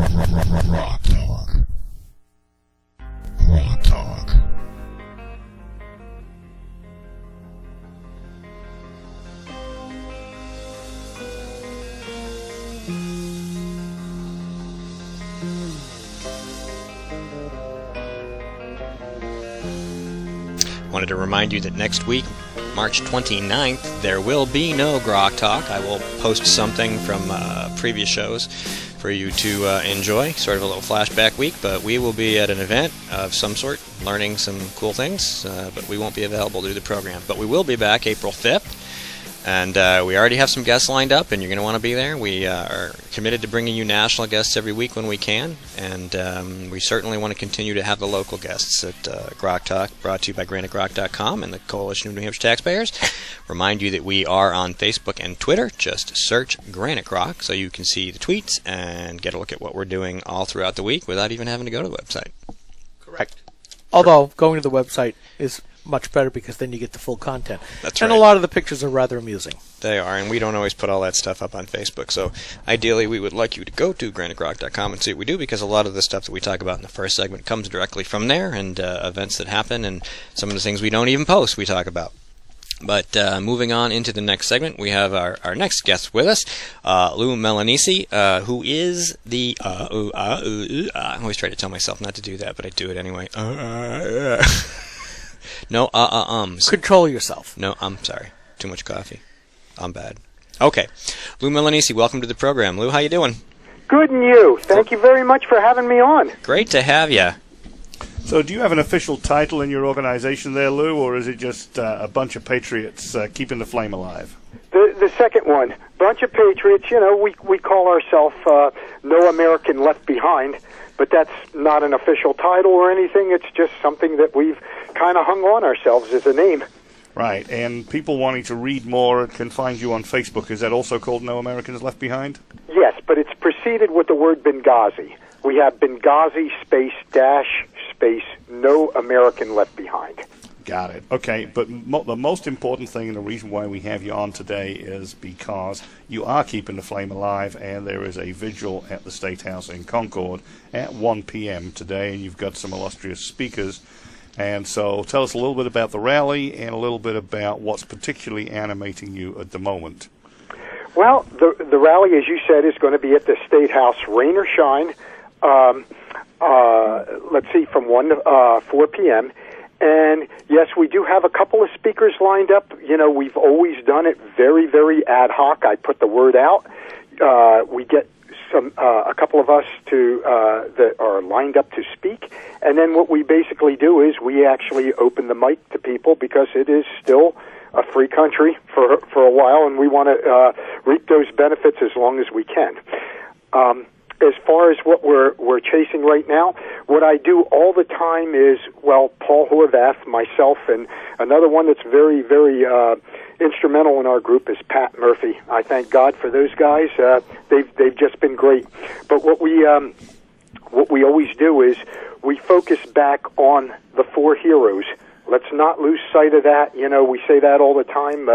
GrokTALK. GrokTALk. Wanted to remind you that next week, March 29th, there will be no GrokTALK. I will post something from previous shows for you to enjoy, sort of a little flashback week, but we will be at an event of some sort, learning some cool things, but we won't be available to do the program. But we will be back April 5th, and we already have some guests lined up, and you're going to want to be there. We are committed to bringing you national guests every week when we can, and we certainly want to continue to have the local guests at GrokTALK, brought to you by GrantedGrok.com and the Coalition of New Hampshire Taxpayers. Remind you that we are on Facebook and Twitter. Just search Granite Grok so you can see the tweets and get a look at what we're doing all throughout the week without even having to go to the website. Correct. Although going to the website is much better because then you get the full content. That's right. And a lot of the pictures are rather amusing. They are, and we don't always put all that stuff up on Facebook. So ideally, we would like you to go to GrantedGrok.com and see what we do, because a lot of the stuff that we talk about in the first segment comes directly from there, and events that happen, and some of the things we don't even post we talk about. But moving on into the next segment, we have our next guest with us, Lou Melanisi, who is the... I always try to tell myself not to do that, but I do it anyway. No, Control yourself. No, I'm sorry. Too much coffee. I'm bad. Okay. Lou Melanisi, welcome to the program. Lou, how you doing? Good, and you? Thank you very much for having me on. Great to have you. So do you have an official title in your organization there, Lou, or is it just a bunch of patriots keeping the flame alive? The second one, bunch of patriots. You know, we call ourselves No American Left Behind, but that's not an official title or anything. It's just something that we've kind of hung on ourselves as a name. Right, and people wanting to read more can find you on Facebook. Is that also called No Americans Left Behind? Yes, but it's preceded with the word Benghazi. We have Benghazi space dash space No American Left Behind. Got it. Okay, but the most important thing and the reason why we have you on today is because you are keeping the flame alive, and there is a vigil at the State House in Concord at 1 p.m. today, and you've got some illustrious speakers. And so tell us a little bit about the rally and a little bit about what's particularly animating you at the moment. Well, the rally, as you said, is going to be at the State House, rain or shine, let's see, from 1 to 4 p.m., and yes, we do have a couple of speakers lined up. You know, we've always done it very, very ad hoc. I put the word out. We get a couple of us that are lined up to speak, and then what we basically do is we actually open the mic to people, because it is still a free country for a while, and we want to reap those benefits as long as we can. As far as what we're chasing right now, what I do all the time is, well, Paul Horvath, myself, and another one that's very, very instrumental in our group is Pat Murphy. I thank God for those guys. They've just been great. But what we always do is we focus back on the four heroes. Let's not lose sight of that. You know, we say that all the time.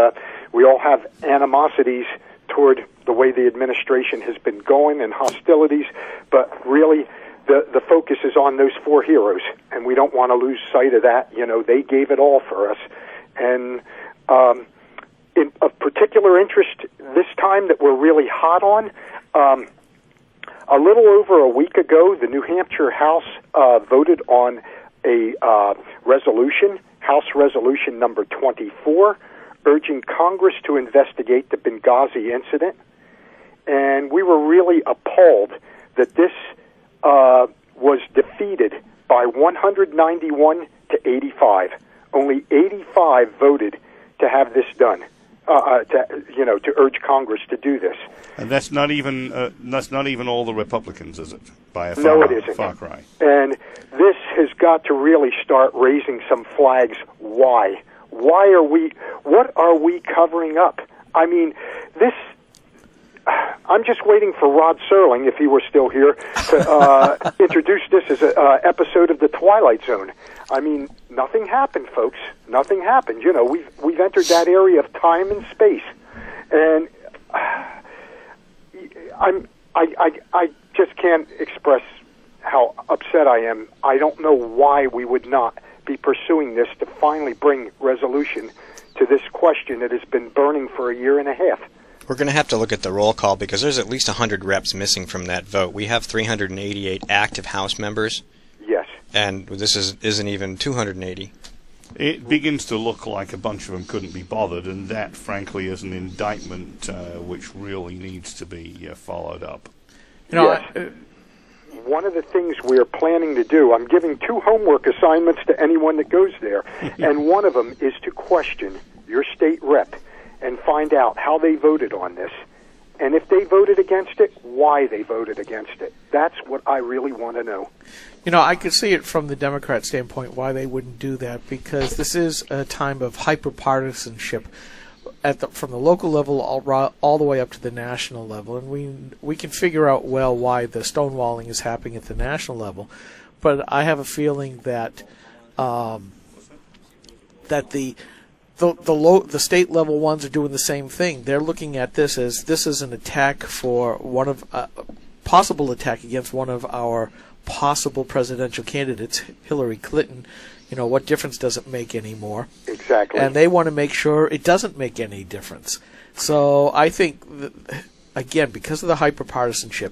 We all have animosities toward the way the administration has been going and hostilities, but really the focus is on those four heroes, and we don't want to lose sight of that. You know, they gave it all for us. And of particular interest this time that we're really hot on, a little over a week ago, the New Hampshire House voted on a resolution, House Resolution number 24, urging Congress to investigate the Benghazi incident. And we were really appalled that this was defeated by 191 to 85. Only 85 voted to have this done, to urge Congress to do this. And that's not even all the Republicans, is it? By a No, it isn't. Far cry. And this has got to really start raising some flags. Why? What are we covering up? I mean, I'm just waiting for Rod Serling, if he were still here, to introduce this as an episode of The Twilight Zone. I mean, nothing happened, folks. Nothing happened. You know, we've entered that area of time and space, and I just can't express how upset I am. I don't know why we would not be pursuing this to finally bring resolution to this question that has been burning for a year and a half. We're going to have to look at the roll call because there's at least 100 reps missing from that vote. We have 388 active House members. Yes. And this isn't even 280. It begins to look like a bunch of them couldn't be bothered, and that, frankly, is an indictment which really needs to be followed up. Yes. One of the things we're planning to do, I'm giving 2 homework assignments to anyone that goes there, and one of them is to question your state rep and find out how they voted on this. And if they voted against it, why they voted against it. That's what I really want to know. I could see it from the Democrat standpoint why they wouldn't do that, because this is a time of hyper-partisanship from the local level all the way up to the national level. And we can figure out well why the stonewalling is happening at the national level. But I have a feeling that the state level ones are doing the same thing. They're looking at this as an attack for possible attack against one of our possible presidential candidates, Hillary Clinton. What difference does it make anymore? Exactly. And they want to make sure it doesn't make any difference. So I think, again, because of the hyperpartisanship,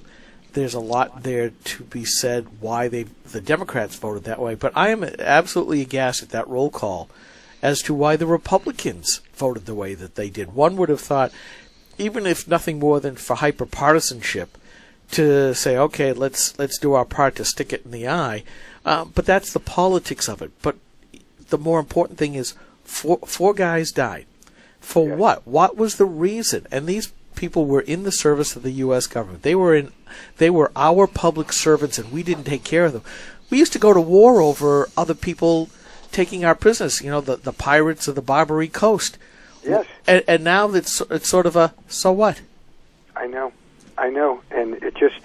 there's a lot there to be said why the Democrats voted that way. But I am absolutely aghast at that roll call as to why the Republicans voted the way that they did. One would have thought, even if nothing more than for hyperpartisanship, to say, okay, let's do our part to stick it in the eye. But that's the politics of it. But the more important thing is, four guys died. For yes. what? What was the reason? And these people were in the service of the U.S. government. They were our public servants, and we didn't take care of them. We used to go to war over other people taking our prisoners. The pirates of the Barbary Coast. Yes. And now it's sort of a so what? I know, and it just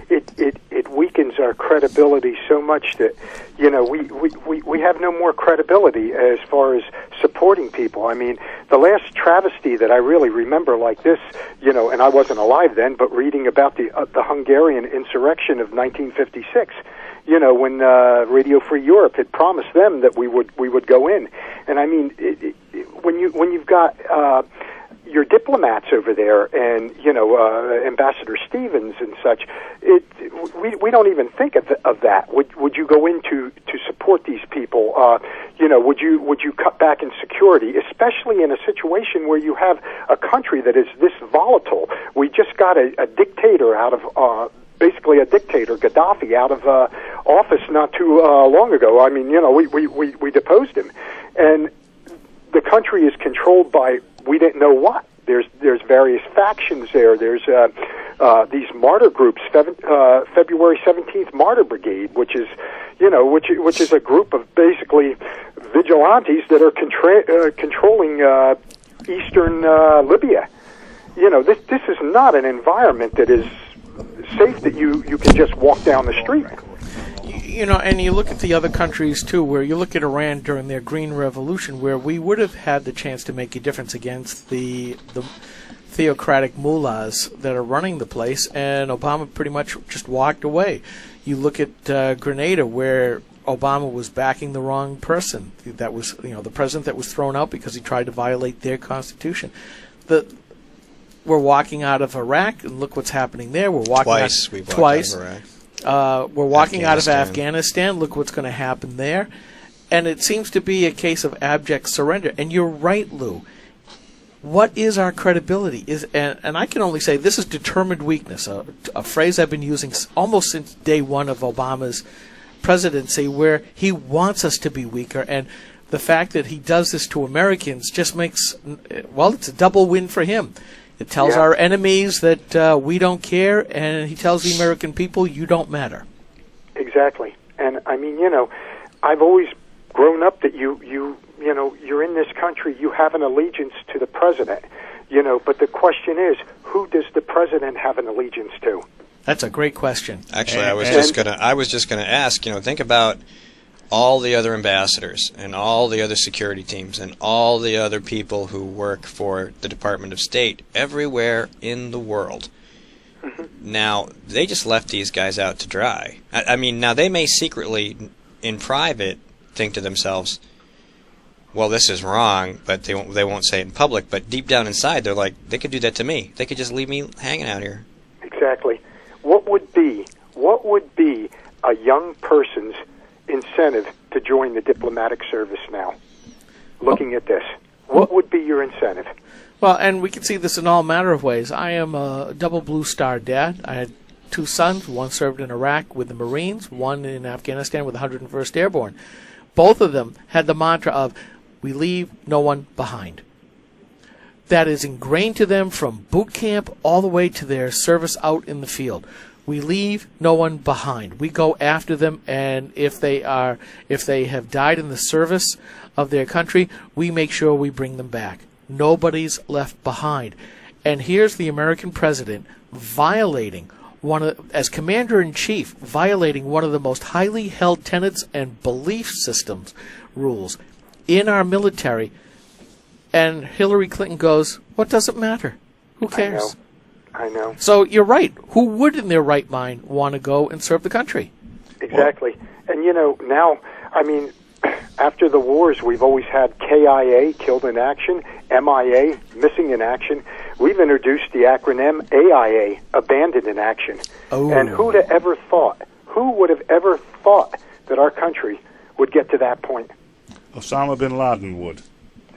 it weakens our credibility so much that we have no more credibility as far as supporting people. I mean, the last travesty that I really remember like this, and I wasn't alive then, but reading about the Hungarian insurrection of 1956. When Radio Free Europe had promised them that we would go in, and I mean, when you've got your diplomats over there, and Ambassador Stevens and such, we don't even think of that. Would you go in to support these people? Would you cut back in security, especially in a situation where you have a country that is this volatile? We just got a dictator out of. Basically a dictator, Gaddafi, out of office not too long ago. I mean, we deposed him. And the country is controlled by we didn't know what. There's various factions there. There's these martyr groups, February 17th Martyr Brigade, which is a group of basically vigilantes that are controlling eastern Libya. This is not an environment that is safe that you can just walk down the street. And you look at the other countries too, where you look at Iran during their Green Revolution, where we would have had the chance to make a difference against the theocratic mullahs that are running the place, and Obama pretty much just walked away. You look at Grenada, where Obama was backing the wrong person. That was the president that was thrown out because he tried to violate their constitution. We're walking out of Iraq, and look what's happening there. We're walking twice. Out of Iraq. We're walking out of Afghanistan. Look what's going to happen there. And it seems to be a case of abject surrender. And you're right, Lou. What is our credibility? And I can only say this is determined weakness, a phrase I've been using almost since day one of Obama's presidency, where he wants us to be weaker. And the fact that he does this to Americans just makes, it's a double win for him. It tells our enemies that we don't care, and he tells the American people, you don't matter. Exactly. And I mean, I've always grown up that you're in this country, you have an allegiance to the president, but the question is, who does the president have an allegiance to? That's a great question. Actually, I was just gonna ask, think about all the other ambassadors and all the other security teams and all the other people who work for the Department of State everywhere in the world. Mm-hmm. Now, they just left these guys out to dry. I mean, now they may secretly, in private, think to themselves, well, this is wrong, but they won't say it in public. But deep down inside, they're like, they could do that to me. They could just leave me hanging out here. Exactly. What would be a young person's incentive to join the diplomatic service now? Looking at this, what would be your incentive? Well, and we can see this in all manner of ways. I am a double Blue Star dad. I had 2 sons. One served in Iraq with the Marines, one in Afghanistan with the 101st Airborne. Both of them had the mantra of, we leave no one behind. That is ingrained to them from boot camp all the way to their service out in the field. We leave no one behind. We go after them, and if they have died in the service of their country, we make sure we bring them back. Nobody's left behind. And here's the American president violating as commander-in-chief, violating one of the most highly held tenets and belief systems rules in our military. And Hillary Clinton goes, what does it matter? Who cares? I know. So you're right. Who would in their right mind want to go and serve the country? Exactly. And, now, I mean, after the wars, we've always had KIA, killed in action, MIA, missing in action. We've introduced the acronym AIA, abandoned in action. Oh. And who would have ever thought that our country would get to that point? Osama bin Laden would.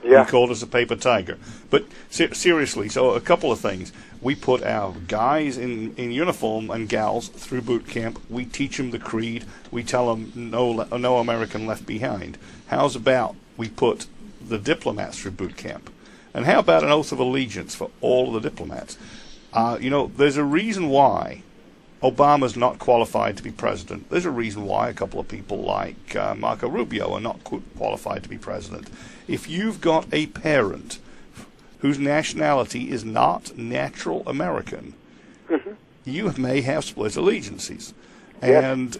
Yeah. He called us a paper tiger. But seriously, so a couple of things. We put our guys in uniform and gals through boot camp. We teach them the creed. We tell them no American left behind. How's about we put the diplomats through boot camp? And how about an oath of allegiance for all of the diplomats? There's a reason why Obama's not qualified to be president. There's a reason why a couple of people like Marco Rubio are not qualified to be president. If you've got a parent whose nationality is not natural American, you may have split allegiances. Yes. And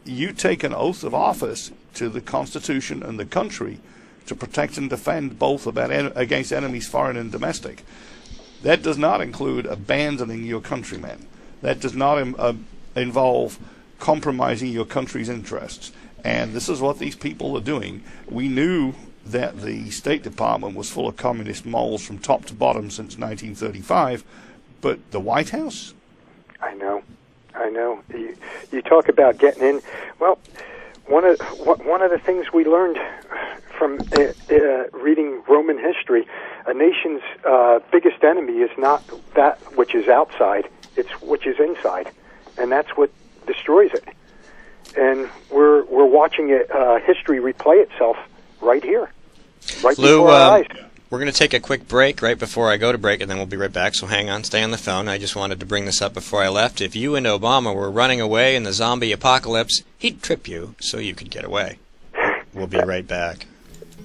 you take an oath of office to the Constitution and the country to protect and defend both against enemies foreign and domestic. That does not include abandoning your countrymen. That does not involve compromising your country's interests. And this is what these people are doing. We knew that the State Department was full of communist moles from top to bottom since 1935, but the White House? I know. You talk about getting in. Well, one of the things we learned from reading Roman history, a nation's biggest enemy is not that which is outside, it's which is inside, and that's what destroys it. And we're watching history replay itself right here, right Lou, before our eyes. we're going to take a quick break right before I go to break, and then we'll be right back, so hang on, stay on the phone. I just wanted to bring this up before I left. If you and Obama were running away in the zombie apocalypse, he'd trip you so you could get away. We'll be right back.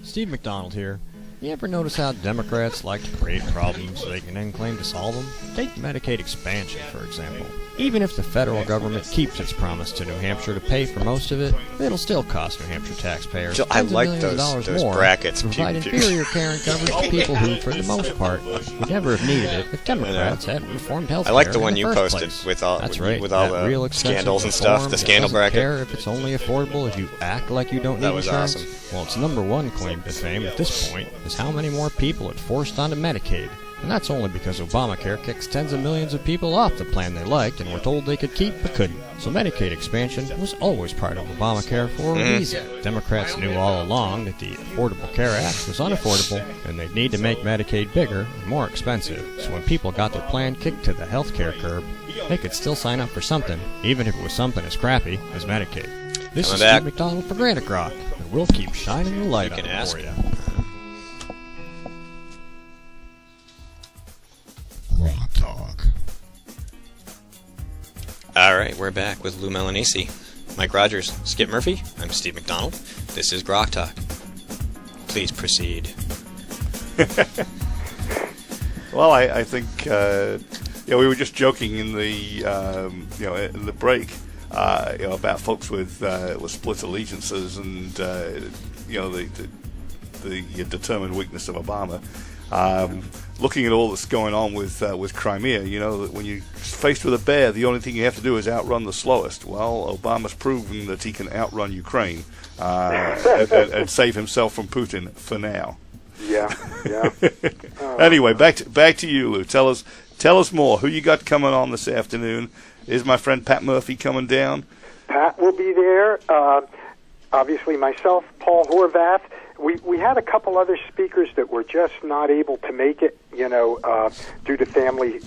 Steve McDonald here. You ever notice how Democrats like to create problems so they can then claim to solve them? Take Medicaid expansion, for example. Even if the federal government keeps its promise to New Hampshire to pay for most of it, it'll still cost New Hampshire taxpayers Jill, I tens of like millions of dollars those more brackets. to provide inferior care and coverage to people who, for the most part, would never have needed it if Democrats hadn't reformed health care. I like the one in you first posted place. with all That's right, with all that the real expensive scandals and stuff. reform The that scandal doesn't bracket. care if it's only affordable if you act like you don't need That was insurance. awesome. Well, its number one claim to fame at this point is how many more people it forced onto Medicaid. And that's only because Obamacare kicks tens of millions of people off the plan they liked and were told they could keep but couldn't. So Medicaid expansion was always part of Obamacare for a reason. Democrats knew all along that the Affordable Care Act was unaffordable and they'd need to make Medicaid bigger and more expensive. So when people got their plan kicked to the health care curb, they could still sign up for something, even if it was something as crappy as Medicaid. This is Steve McDonald for GrokTALk, and we'll keep shining the light on it for you. GrokTALk. All right, we're back with Lou Melanesi, Mike Rogers, Skip Murphy. I'm Steve McDonald. This is GrokTALk. Please proceed. Well, I think we were just joking in the in the break about folks with split allegiances and the determined weakness of Obama. Looking at all that's going on with Crimea, that when you're faced with a bear, the only thing you have to do is outrun the slowest. Well, Obama's proven that he can outrun Ukraine and save himself from Putin for now. Yeah. Anyway, back to you, Lou. Tell us more. Who you got coming on this afternoon? Is my friend Pat Murphy coming down? Pat will be there. Obviously, myself, Paul Horvath. We had a couple other speakers that were just not able to make it, due to family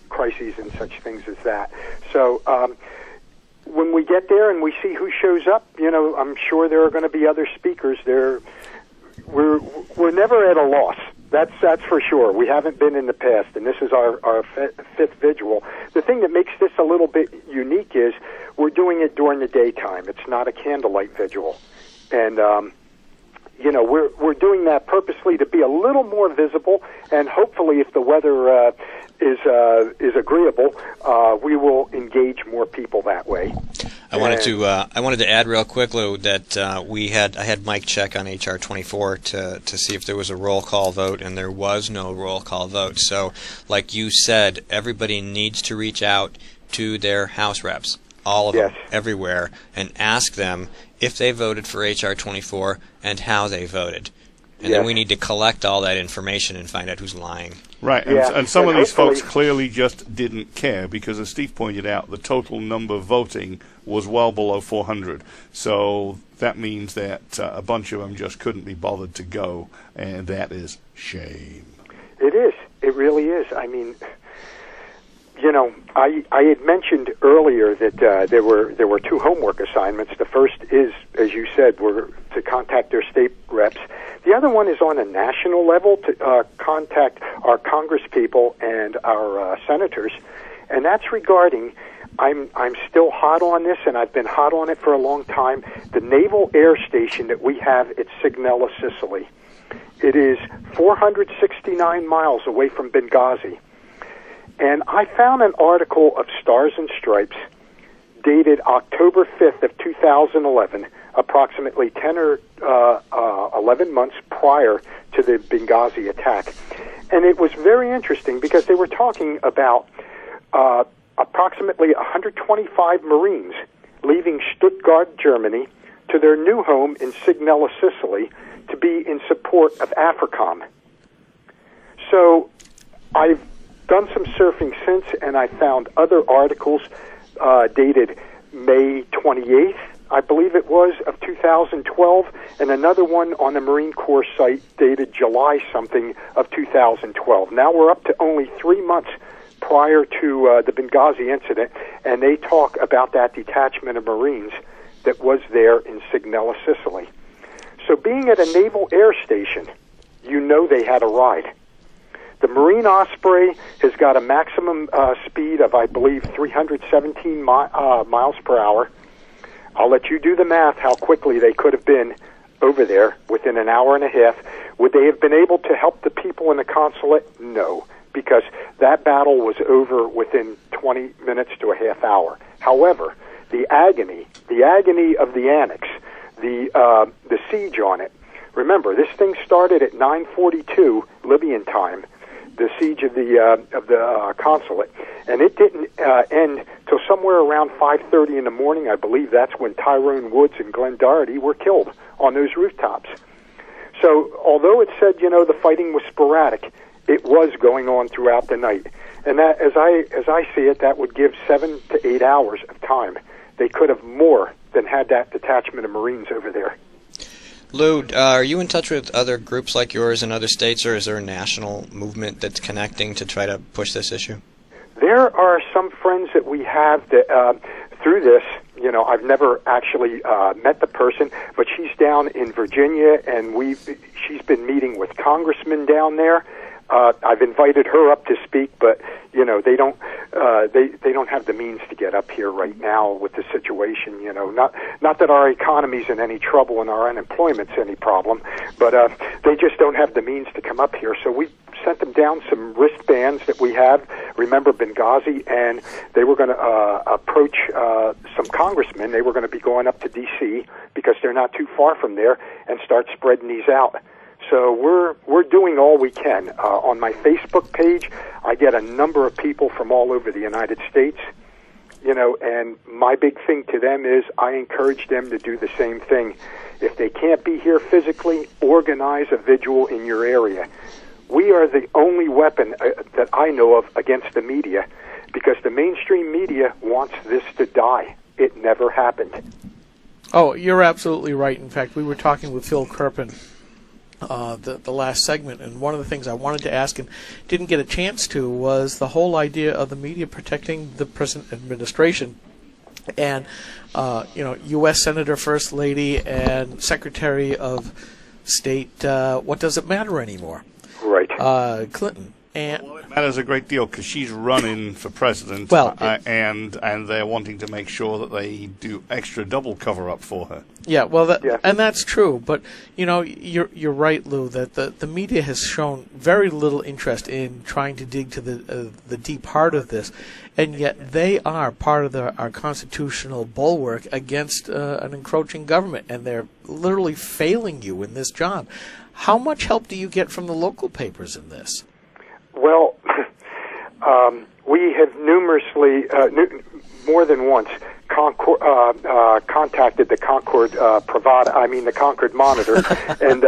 crises and such things as that. So when we get there and we see who shows up, I'm sure there are going to be other speakers there. We're never at a loss. That's for sure. We haven't been in the past, and this is our fifth vigil. The thing that makes this a little bit unique is we're doing it during the daytime. It's not a candlelight vigil, and we're doing that purposely to be a little more visible, and hopefully, if the weather is agreeable, we will engage more people that way. I wanted to add real quick, Lou, that I had Mike check on HR 24 to see if there was a roll call vote, and there was no roll call vote. So, like you said, everybody needs to reach out to their House reps, all of them, everywhere, and ask them if they voted for HR 24 and how they voted. And then we need to collect all that information and find out who's lying. Right, and some of these folks clearly just didn't care because, as Steve pointed out, the total number voting was well below 400. So that means that a bunch of them just couldn't be bothered to go, and that is shame. It is. It really is. I mean, I had mentioned earlier that there were two homework assignments. The first is, as you said, were to contact their state reps. The other one is on a national level to contact our congresspeople and our senators, and that's regarding. I'm still hot on this, and I've been hot on it for a long time. The naval air station that we have at Sigonella, Sicily. It is 469 miles away from Benghazi. And I found an article of Stars and Stripes dated October 5th of 2011, approximately 10 or 11 months prior to the Benghazi attack. And it was very interesting because they were talking about approximately 125 Marines leaving Stuttgart, Germany, to their new home in Sigonella, Sicily, to be in support of AFRICOM. So I've done some surfing since, and I found other articles dated May 28th, I believe it was, of 2012, and another one on the Marine Corps site dated July something of 2012. Now we're up to only 3 months prior to the Benghazi incident, and they talk about that detachment of Marines that was there in Sigonella, Sicily. So being at a naval air station, they had a ride. The Marine Osprey has got a maximum speed of, I believe, 317 miles per hour. I'll let you do the math how quickly they could have been over there within an hour and a half. Would they have been able to help the people in the consulate? No, because that battle was over within 20 minutes to a half hour. However, the agony of the annex, the siege on it. Remember, this thing started at 9:42 Libyan time, the siege of the consulate, and it didn't end till somewhere around 5:30 in the morning. I believe that's when Tyrone Woods and Glenn Doherty were killed on those rooftops. So, although it said the fighting was sporadic, it was going on throughout the night, and that, as I see it, that would give 7 to 8 hours of time. They could have more than had that detachment of Marines over there. Lou, are you in touch with other groups like yours in other states, or is there a national movement that's connecting to try to push this issue? There are some friends that we have that through this. I've never actually met the person, but she's down in Virginia, and she's been meeting with congressmen down there. I've invited her up to speak, but they don't have the means to get up here right now with the situation. Not that our economy's in any trouble and our unemployment's any problem, but they just don't have the means to come up here. So we sent them down some wristbands that we have. Remember Benghazi, and they were going to approach some congressmen. They were going to be going up to D.C. because they're not too far from there and start spreading these out. So we're doing all we can. On my Facebook page, I get a number of people from all over the United States, and my big thing to them is I encourage them to do the same thing. If they can't be here physically, organize a vigil in your area. We are the only weapon that I know of against the media, because the mainstream media wants this to die. It never happened. Oh, you're absolutely right. In fact, we were talking with Phil Kerpen the last segment, and one of the things I wanted to ask and didn't get a chance to was the whole idea of the media protecting the present administration. And, U.S. Senator, First Lady, and Secretary of State, what does it matter anymore? Right. Clinton. And Well, it matters a great deal because she's running for president, Well, and they're wanting to make sure that they do extra double cover up for her. yeah, well, Yeah. and that's true. But you're right, Lou, that the media has shown very little interest in trying to dig to the deep heart of this, and yet they are part of our constitutional bulwark against an encroaching government, and they're literally failing you in this job. How much help do you get from the local papers in this? Well, we have numerously, more than once, contacted the Concord the Concord Monitor, and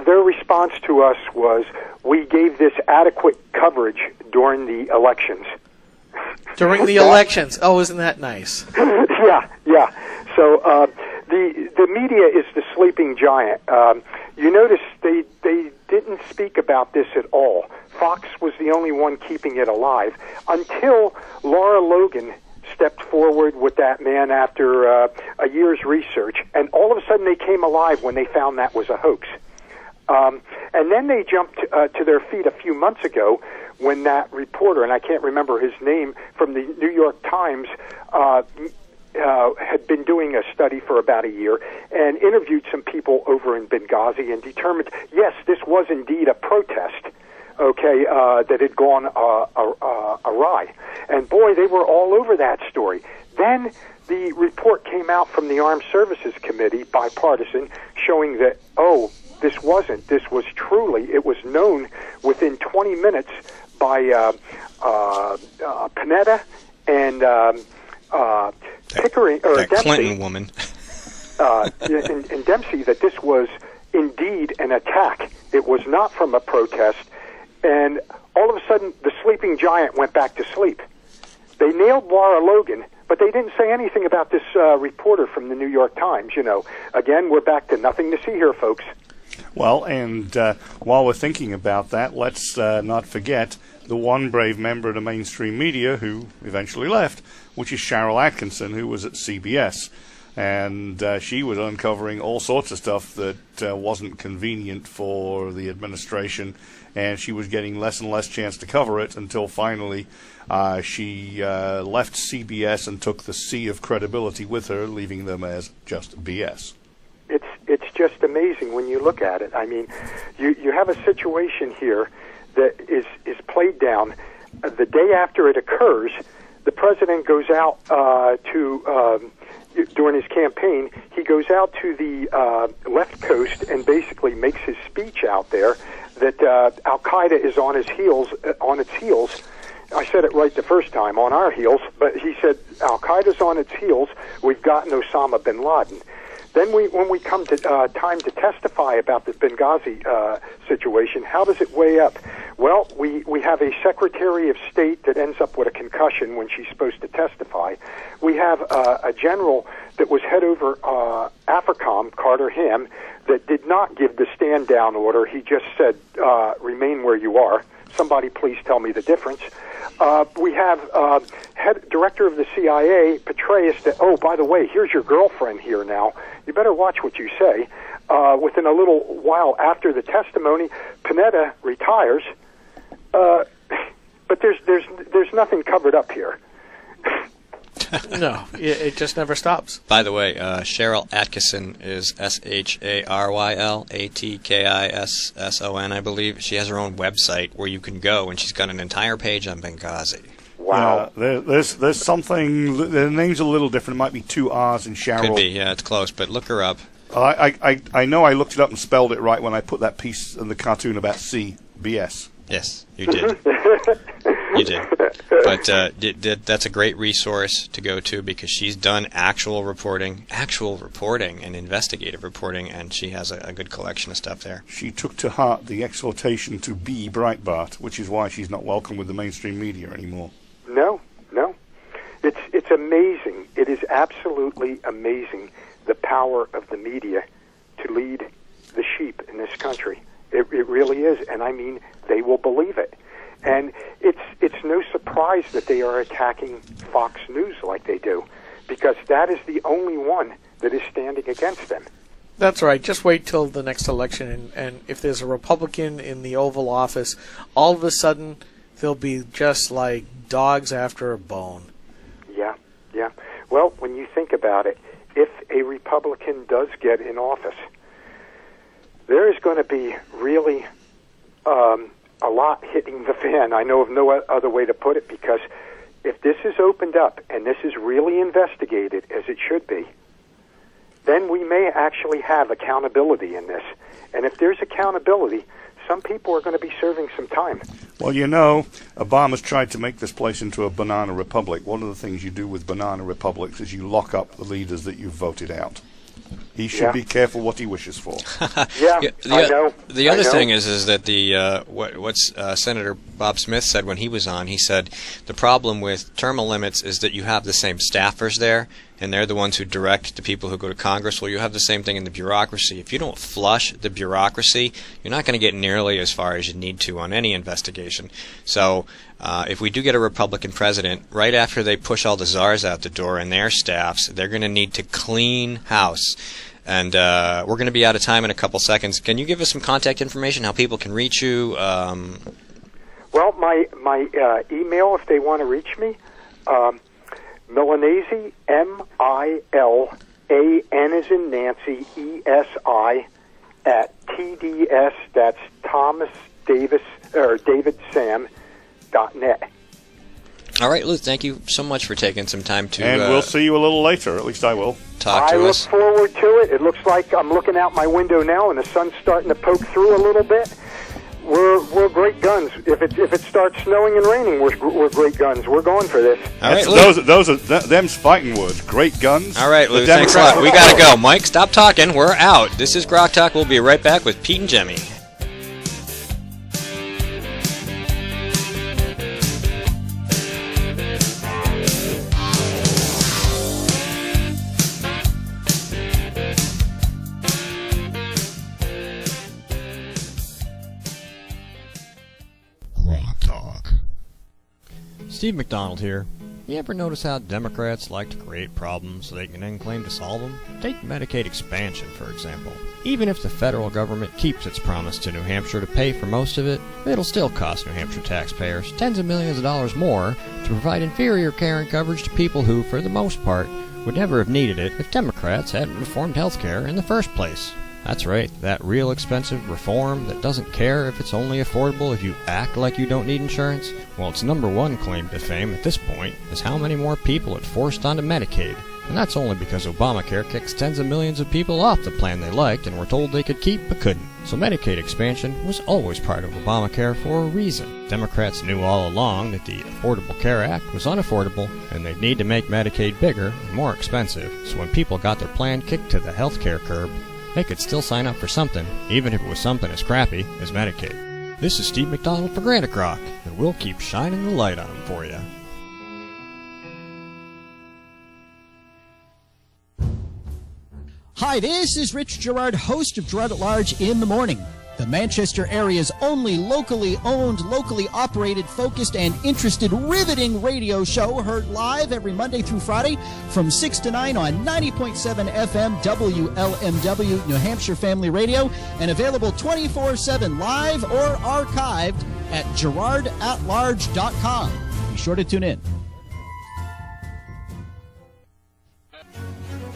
their response to us was, "We gave this adequate coverage during the elections." During the elections. Oh, isn't that nice? Yeah. So the media is the sleeping giant. You notice they didn't speak about this at all. Fox was the only one keeping it alive until Laura Logan stepped forward with that man after a year's research, and all of a sudden they came alive when they found that was a hoax. And then they jumped to their feet a few months ago when that reporter, and I can't remember his name, from the New York Times, had been doing a study for about a year and interviewed some people over in Benghazi and determined, yes, this was indeed a protest, that had gone awry. And boy, they were all over that story. Then the report came out from the Armed Services Committee, bipartisan, showing that, this was truly, it was known within 20 minutes by Panetta and Pickering, or that Dempsey, Clinton woman. and Dempsey, that this was indeed an attack. It was not from a protest. And all of a sudden, the sleeping giant went back to sleep. They nailed Laura Logan, but they didn't say anything about this reporter from the New York Times. Again, we're back to nothing to see here, folks. Well, and while we're thinking about that, let's not forget the one brave member of the mainstream media who eventually left, which is Cheryl Atkinson, who was at CBS. And she was uncovering all sorts of stuff that wasn't convenient for the administration, and she was getting less and less chance to cover it until finally she left CBS and took the sea of credibility with her, leaving them as just BS. It's just amazing when you look at it. I mean, you have a situation here that is played down. The day after it occurs, the president goes out during his campaign, he goes out to the left coast and basically makes his speech out there that Al-Qaeda is on its heels. I said it right the first time, on our heels, but he said Al-Qaeda's on its heels. We've gotten Osama bin Laden. Then when we come to time to testify about the Benghazi situation, how does it weigh up? Well, we have a Secretary of State that ends up with a concussion when she's supposed to testify. We have a general that was head over AFRICOM, Carter Ham, that did not give the stand-down order. He just said, remain where you are. Somebody please tell me the difference. We have director of the CIA, Petraeus, that, by the way, here's your girlfriend here now. You better watch what you say. Within a little while after the testimony, Panetta retires. But there's nothing covered up here. No, it just never stops. By the way, Cheryl Atkinson is SHARYLATKISSON, I believe. She has her own website where you can go, and she's got an entire page on Benghazi. Wow. Yeah, there's something. The name's a little different. It might be two R's in Cheryl. Could be, yeah, it's close, but look her up. I know I looked it up and spelled it right when I put that piece in the cartoon about CBS. Yes, you did. You did. But that's a great resource to go to because she's done actual reporting and investigative reporting, and she has a good collection of stuff there. She took to heart the exhortation to be Breitbart, which is why she's not welcome with the mainstream media anymore. No. It's amazing. It is absolutely amazing the power of the media to lead the sheep in this country. It really is, and I mean, they will believe it. And it's no surprise that they are attacking Fox News like they do, because that is the only one that is standing against them. That's right. Just wait till the next election, and if there's a Republican in the Oval Office, all of a sudden they'll be just like dogs after a bone. Yeah. Well, when you think about it, if a Republican does get in office, there is going to be really a lot hitting the fan. I know of no other way to put it, because if this is opened up and this is really investigated as it should be, then we may actually have accountability in this. And if there's accountability, some people are going to be serving some time. Well, you know, Obama's tried to make this place into a banana republic. One of the things you do with banana republics is you lock up the leaders that you've voted out. He should be careful what he wishes for. I know. The other thing is that the what Senator Bob Smith said when he was on, he said the problem with term limits is that you have the same staffers there, and they're the ones who direct the people who go to Congress. Well, you have the same thing in the bureaucracy. If you don't flush the bureaucracy, you're not going to get nearly as far as you need to on any investigation. So if we do get a Republican president, right after they push all the czars out the door and their staffs, they're going to need to clean house. And we're going to be out of time in a couple seconds. Can you give us some contact information, how people can reach you? Well, my email, if they want to reach me, Milanese, M-I-L-A-N as in Nancy, E-S-I, at TDS, that's Thomas Davis, or DavidSam.net. All right, Lou, thank you so much for taking some time to... And we'll see you a little later, at least I will. Talk to us. I look forward to it. It looks like I'm looking out my window now and the sun's starting to poke through a little bit. We're great guns. If it starts snowing and raining, we're great guns. We're going for this. All right, Lou. Them's fighting words. Great guns. All right, Lou, thanks a lot. We got to go. Mike, stop talking. We're out. This is GrokTALK. We'll be right back with Pete and Jemmy. GrokTALK. Steve McDonald here. You ever notice how Democrats like to create problems so they can then claim to solve them? Take Medicaid expansion, for example. Even if the federal government keeps its promise to New Hampshire to pay for most of it, it'll still cost New Hampshire taxpayers tens of millions of dollars more to provide inferior care and coverage to people who, for the most part, would never have needed it if Democrats hadn't reformed health care in the first place. That's right, that real expensive reform that doesn't care if it's only affordable if you act like you don't need insurance. Well, its number one claim to fame at this point is how many more people it forced onto Medicaid. And that's only because Obamacare kicks tens of millions of people off the plan they liked and were told they could keep but couldn't. So Medicaid expansion was always part of Obamacare for a reason. Democrats knew all along that the Affordable Care Act was unaffordable and they'd need to make Medicaid bigger and more expensive. So when people got their plan kicked to the health care curb, they could still sign up for something, even if it was something as crappy as Medicaid. This is Steve McDonald for Granite Grok, and we'll keep shining the light on them for you. Hi, this is Rich Gerard, host of Gerard at Large in the Morning, the Manchester area's only locally owned, locally operated, focused, and interested, riveting radio show, heard live every Monday through Friday from 6 to 9 on 90.7 FM WLMW New Hampshire Family Radio, and available 24/7 live or archived at GerardAtLarge.com. Be sure to tune in.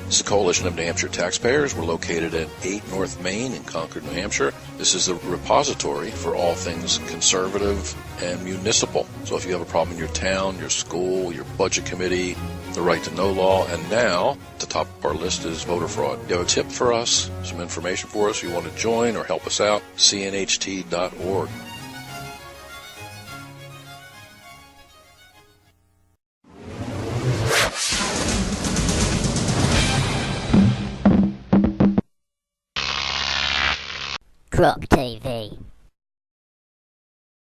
This is a coalition of New Hampshire taxpayers. We're located at 8 North Main in Concord, New Hampshire. This is a repository for all things conservative and municipal. So if you have a problem in your town, your school, your budget committee, the right to know law, and now the top of our list is voter fraud. You have a tip for us, some information for us, you want to join or help us out, cnht.org. Grok TV.